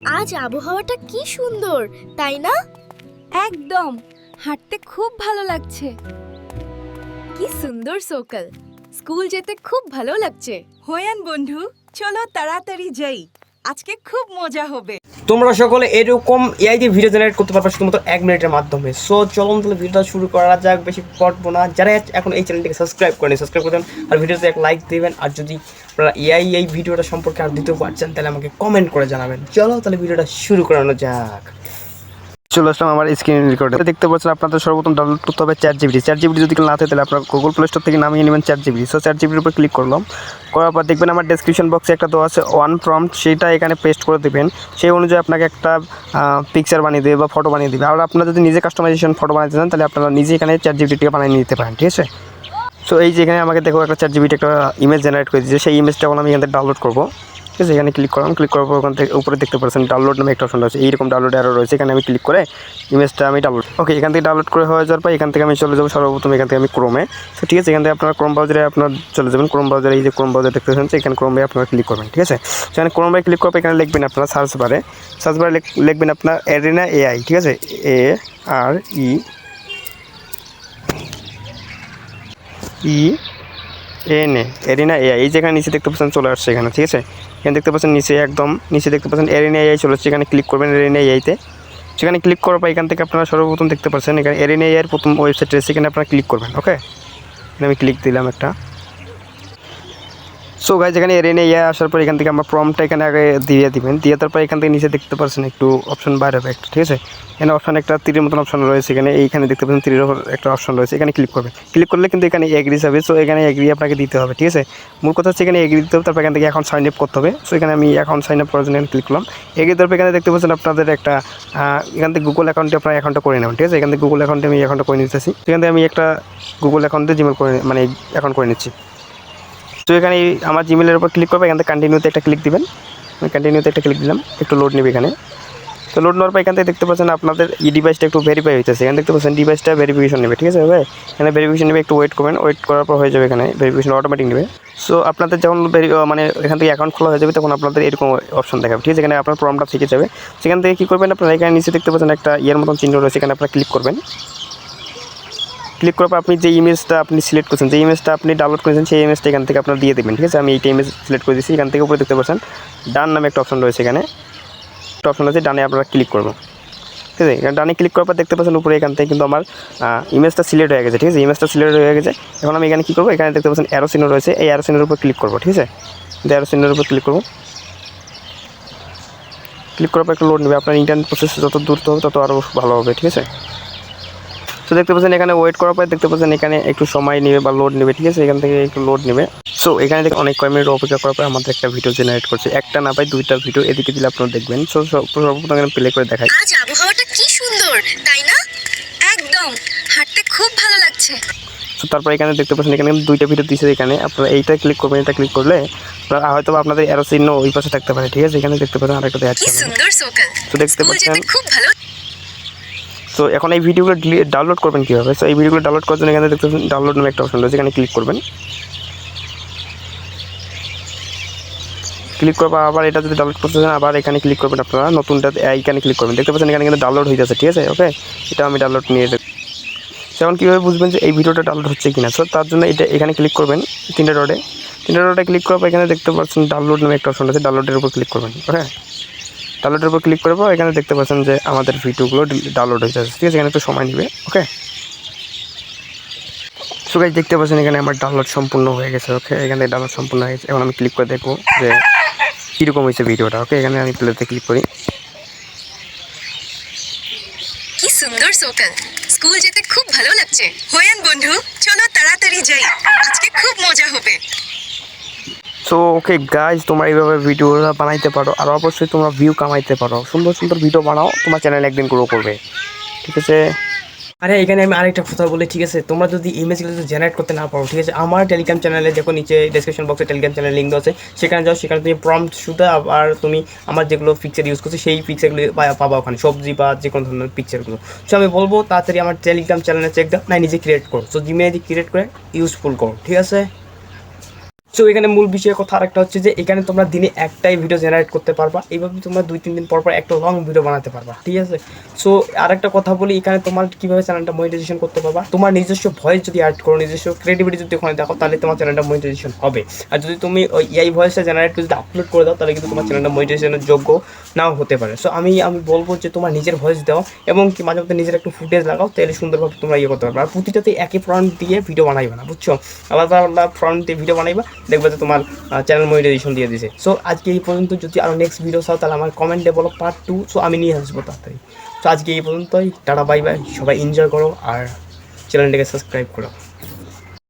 আজ আবহাওয়াটা কি সুন্দর, তাই না? একদম, হাঁটতে খুব ভালো লাগছে। কি সুন্দর সকাল, স্কুল যেতে খুব ভালো লাগছে। হোয়ান বন্ধু, চলো তাড়াতাড়ি যাই, আজকে খুব মজা হবে। তোমরা সকলে এরকম এআই দিয়ে ভিডিও জেনারেট করতে পারবে শুধুমাত্র 1 মিনিটের মাধ্যমে। সো চলুন তাহলে ভিডিওটা শুরু করা যাক, বেশি পড়বো না। যারা এখন এই চ্যানেলটিকে সাবস্ক্রাইব করেন, সাবস্ক্রাইব করে দেন, আর ভিডিওতে এক লাইক দেবেন। আর যদি আপনারা এআই এই ভিডিওটা সম্পর্কে আর দ্বিতীয় পারছেন তাহলে আমাকে কমেন্ট করে জানাবেন। চলো তাহলে ভিডিওটা শুরু করানো যাক। চলে আসলাম আমার স্ক্রিন রেকর্ডে। দেখতে পাচ্ছেন আপনাদের সর্বপ্রথম ডাউনলোড করতে হবে চ্যাটজিপিটি। চ্যাটজিপিটি যদি না থাকে তাহলে আপনার গুগল প্লে স্টোর থেকে নামিয়ে নেবেন চ্যাটজিপিটি। সো চ্যাটজিপিটির উপর ক্লিক করলাম, করার পর দেখবেন আমার ডেসক্রিপশন বক্সে একটা দেওয়া আছে ওয়ান প্রম্পট, সেটা এখানে পেস্ট করে দেবেন। সেই অনুযায়ী আপনাকে একটা পিকচার বানিয়ে দেবে বা ফটো বানিয়ে দেবে। আর আপনারা যদি নিজে কাস্টমাইজেশন ফটো বানাতে চান তাহলে আপনারা নিজে এখানে চ্যাটজিপিটিকে বানিয়ে নিতে পারেন, ঠিক আছে? সো এই যে এখানে আমাকে দেখো একটা চ্যাটজিপিটি একটা ইমেজ জেনারেট করে দিয়েছে, সেই ইমেজটা এখন আমি এখান থেকে ডাউনলোড করবো। ঠিক আছে, এখানে ক্লিক করলাম, ক্লিক করার পর ওখান থেকে উপরে দেখতে পাচ্ছেন ডাউনলোড নামে একটা অপশন রয়েছে, এইরকম ডাউনলোড আরও রয়েছে। এখানে আমি ক্লিক করে ইমেজটা আমি ডাউনলোড, ওকে, এখান থেকে ডাউনলোড করে হয়ে যাওয়ার পর এখান থেকে আমি চলে যাবো সর্বপ্রথম এখান থেকে আমি ক্রোমে। তো ঠিক আছে, এখান থেকে আপনার ক্রোম ব্রাউজারে আপনার চলে যাবেন। ক্রোম ব্রাউজারে এই যে ক্রোম ব্রাউজার দেখতে পাচ্ছেন, এখানে ক্রোমে আপনারা ক্লিক করবেন। ঠিক আছে, সেখানে ক্রোমে ক্লিক করবে, এখানে লিখবেন আপনারা সার্চ বারে লিখবেন আপনার অ্যারিনা এআই। ঠিক আছে, ARENA অ্যারিনা এআই। এই যেখানে নিচে দেখতে পাচ্ছেন চলে আসছে এখানে। ঠিক আছে, এখানে দেখতে পাচ্ছেন নিচে একদম নিচে দেখতে পাচ্ছেন অ্যারিনা এআই চলে আসছে, এখানে ক্লিক করবেন অ্যারিনা এআইতে। সেখানে ক্লিক করার পর এখান থেকে আপনারা সর্বপ্রথম দেখতে পাচ্ছেন এখানে অ্যারিনা এআইয়ের প্রথম ওয়েবসাইট রয়েছে, এখানে আপনারা ক্লিক করবেন। ওকে, এখানে আমি ক্লিক দিলাম একটা। সো গাইজ, এখানে অ্যারিনা এআই আসার পর এখান থেকে আমার প্রম্পটটা এখানে আগে দিয়ে দিবেন। দিয়ে তারপর এখান থেকে নিচে দেখতে পাচ্ছেন একটু অপশন বাইরে হবে একটা। ঠিক আছে, এখানে অপশন একটা তীরের মতন অপশন রয়েছে, এখানে এইখানে দেখতে পাচ্ছেন তীরের একটা অপশন রয়েছে, এখানে ক্লিক করবেন। ক্লিক করলে কিন্তু এখানে এগ্রি যাবে। সো এখানে এগ্রি আপনাকে দিতে হবে। ঠিক আছে, মূল কথা হচ্ছে এখানে এগ্রি দিতে হবে, তারপর এখান থেকে অ্যাকাউন্ট সাইন আপ করতে হবে। সো এখানে আমি অ্যাকাউন্ট সাইন আপ করার জন্য ক্লিক করলাম। এগ্রি তারপর এখানে দেখতে পাচ্ছেন আপনাদের একটা এখান থেকে গুগল অ্যাকাউন্টে আপনার অ্যাকাউন্টটা করে নেবেন। ঠিক আছে, এখান থেকে গুগল অ্যাকাউন্টে আমি অ্যাকাউন্টটা করে নিতেছি। সেখান থেকে আমি একটা গুগল অ্যাকাউন্টে জিমেল করে মানে অ্যাকাউন্ট করে নিচ্ছি। তো এখানে আমার জিমেলের উপর ক্লিক করবে, এখান থেকে কন্টিনিউতে একটা ক্লিক দিবেন। আমি কন্টিনিউতে একটা ক্লিক দিলাম, একটু লোড নেবে এখানে। তো লোড নেওয়ার পর এখান থেকে দেখতে পাচ্ছেন আপনাদের এই ডিভাইসটা একটু ভেরিফাই হইতেছে। এখানে দেখতে পাচ্ছেন ডিভাইসটা ভেরিফিকেশন নেবে। ঠিক আছে ভাই, এখানে ভেরিফিকেশন নেবে, একটু ওয়েট করবেন। ওয়েট করার পর হয়ে যাবে, এখানে ভেরিফিকেশন অটোমেটিক নেবে। সো আপনাদের যখন মানে এখান থেকে অ্যাকাউন্ট খোলা হয়ে যাবে তখন আপনাদের এরকম অপশন দেখাবে। ঠিক আছে, এখানে আপনার প্রম্পটটা থেকে যাবে। সেখান থেকে কী করবেন আপনারা, এখানে নিচে দেখতে পাচ্ছেন একটা ইয়ের মতন চিহ্ন রয়েছে, এখানে আপনারা ক্লিক করবেন। ক্লিক করার পর আপনি যে ইমেজটা আপনি সিলেক্ট করছেন, যে ইমেজটা আপনি ডাউনলোড করেছেন, সেই ইমেজটা এখান থেকে আপনারা দিয়ে দেবেন। ঠিক আছে, আমি এইটা ইমেজ সিলেক্ট করে দিচ্ছি। এখান থেকে উপরে দেখতে পাচ্ছেন ডান নামে একটা অপশন রয়েছে, এখানে একটা অপশন আছে, ডানে আপনারা ক্লিক করবো। ঠিক আছে, এখানে ডানে ক্লিক করার পর দেখতে পাচ্ছেন উপরে এখান থেকে কিন্তু আমার ইমেজটা সিলেক্ট হয়ে গেছে। ঠিক আছে, ইমেজটা সিলেক্ট হয়ে গেছে। এখন আমি এখানে কী করবো, এখানে দেখতে পাচ্ছেন অ্যারো চিহ্ন রয়েছে, এই অ্যারো চিহ্নের উপর ক্লিক করবো। ঠিক আছে, অ্যারো চিহ্নের উপর ক্লিক করবো। ক্লিক করার পর একটু লোড নেবে, আপনার ইন্টারনেট প্রসেস যত দ্রুত হবে তত আরও ভালো হবে। ঠিক আছে, তো দেখতে পাচ্ছেন এখানে ওয়েট করার পর দেখতে পাচ্ছেন এখানে একটু সময় নেবে বা লোড নেবে। ঠিক আছে, এখান থেকে একটু লোড নেবে। সো এখানে থেকে অনেক কয়েক মিনিট অপেক্ষা করার পর আমাদের একটা ভিডিও জেনারেট করছে, একটা না পাই দুইটা ভিডিও, এদিকে দিলে আপনারা দেখবেন। সো সর্বপ্রথম এখানে প্লে করে দেখাই। আজ আবহাওয়াটা কি সুন্দর, তাই না? একদম, হাঁটতে খুব ভালো লাগছে। তো তারপর এখানে দেখতে পাচ্ছেন এখানে দুইটা ভিডিও দিয়েছে, এখানে আপনারা এইটা ক্লিক করবেন। এটা ক্লিক করলে হয়তো আপনাদের অ্যারো চিহ্ন ওই পাশে থাকতে পারে। ঠিক আছে, এখানে দেখতে পাচ্ছেন আরেকটা কি দেখাচ্ছে। সুন্দর সকাল, তো দেখতে স্কুল পাচ্ছেন। যেতে খুব ভালো। তো এখন এই ভিডিওগুলো ডাউনলোড করবেন কীভাবে? সো এই ভিডিওগুলো ডাউনলোড করার জন্য এখানে দেখতে পাচ্ছেন ডাউনলোড নামে একটা অপশন রয়েছে, এখানে ক্লিক করবেন। ক্লিক করবো, আবার এটা যদি ডাউনলোড করতে চান আবার এখানে ক্লিক করবেন আপনারা, নতুনটা এইখানে ক্লিক করবেন। দেখতে পাচ্ছেন এখানে কিন্তু ডাউনলোড হয়ে যাচ্ছে। ঠিক আছে, ওকে, এটা আমি ডাউনলোড নিয়ে দেব। যেমন কীভাবে বুঝবেন যে এই ভিডিওটা ডাউনলোড হচ্ছে কিনা? সো তার জন্য এটা এখানে ক্লিক করবেন, তিনটা ডটে ক্লিক করার পর এখানে দেখতে পাচ্ছেন ডাউনলোড নামে একটা অপশন আছে, ডাউনলোডের উপর ক্লিক করবেন। ওকে, ডাউনলোডের উপর ক্লিক করার পর এখানে দেখতে পাচ্ছেন যে আমাদের ভিডিওগুলো ডাউনলোড হয়ে যাচ্ছে। ঠিক আছে, এখানে একটু সময় নেবে। ওকে, সো গাইস দেখতে পাচ্ছেন এখানে আমার ডাউনলোড সম্পূর্ণ হয়ে গেছে। ওকে, এখানে ডাউনলোড সম্পূর্ণ হয়ে গেছে। এখন আমি ক্লিক করে দেখবো যে কীরকম হয়েছে ভিডিওটা। ওকে, এখানে আমি প্লেতে ক্লিক করি। কি সুন্দর সকাল, স্কুল যেতে খুব ভালো লাগছে। হোয়ান বন্ধু, চলো তাড়াতাড়ি যাই, আজকে খুব মজা হবে। সো ওকে গাইজ, তোমরা এইভাবে ভিডিওটা বানাইতে পারো, আর অবশ্যই তোমরা ভিউ কামাইতে পারো। সুন্দর সুন্দর ভিডিও বানাও, তোমার চ্যানেল একদিন গ্রো করবে। ঠিক আছে, আরে এখানে আমি আরেকটা কথা বলি। ঠিক আছে, তোমরা যদি ইমেজগুলো যদি জেনারেট করতে না পারো, ঠিক আছে, আমার টেলিগ্রাম চ্যানেলে দেখো নিচে ডেসক্রিপশন বক্সে টেলিগ্রাম চ্যানেল লিঙ্ক আছে, সেখানে যাও। সেখানে তুমি প্রম্পট শুধু আবার তুমি আমার যেগুলো পিকচার ইউজ করছো সেই পিকচারগুলো পাবা ওখানে, সবজি বা যে কোনো ধরনের পিকচারগুলো। সো আমি বলবো তাড়াতাড়ি আমার টেলিগ্রাম চ্যানেলে চেক দাও, না নিজে ক্রিয়েট করো। সো জিমেইল ক্রিয়েট করে ইউজফুল করো। ঠিক আছে। সো এখানে মূল বিষয়ের কথা আরেকটা হচ্ছে যে এখানে তোমরা দিনে একটাই ভিডিও জেনারেট করতে পারবা, এইভাবে তোমরা 2-3 দিন পর পর একটা লং ভিডিও বানাতে পারবা, ঠিক আছে। সো আরেকটা কথা বলি, এখানে তোমার কীভাবে চ্যানেলটা মনিটাইজেশন করতে পারবা, তোমার নিজস্ব ভয়েস যদি অ্যাড করো, নিজস্ব ক্রিয়েটিভিটি যদি ওখানে দেখো, তাহলে তোমার চ্যানেলটা মনিটাইজেশন হবে। আর যদি তুমি ওই এআই ভয়েসটা জেনারেট করে যদি আপলোড করে দাও, তাহলে কিন্তু তোমার চ্যানেলটা মনিটাইজেশনের যোগ্য নাও হতে পারে। সো আমি বলবো যে তোমার নিজের ভয়েস দাও এবং কি মাঝে মধ্যে নিজের একটু ফুটেজ লাগাও, তাহলে সুন্দরভাবে তোমরা ইয়ে করতে পারবে। আর প্রতিটাতে একই ফ্রন্ট দিয়ে ভিডিও বানাইবে না, বুঝছো, আলাদা আলাদা ফ্রন্ট দিয়ে ভিডিও বানাইবা, দেখবে যে তোমার চ্যানেল মনিটাইজেশন দিয়ে দিছে। সো আজকে এই পর্যন্ত। যদি আরও নেক্সট ভিডিও চাও তাহলে আমার কমেন্টে বলো পার্ট 2, সো আমি নিয়ে আসবো তাড়াতাড়ি। সো আজকে এই পর্যন্তই, টাটা বাই বাই, সবাই এনজয় করো আর চ্যানেলটাকে সাবস্ক্রাইব করো।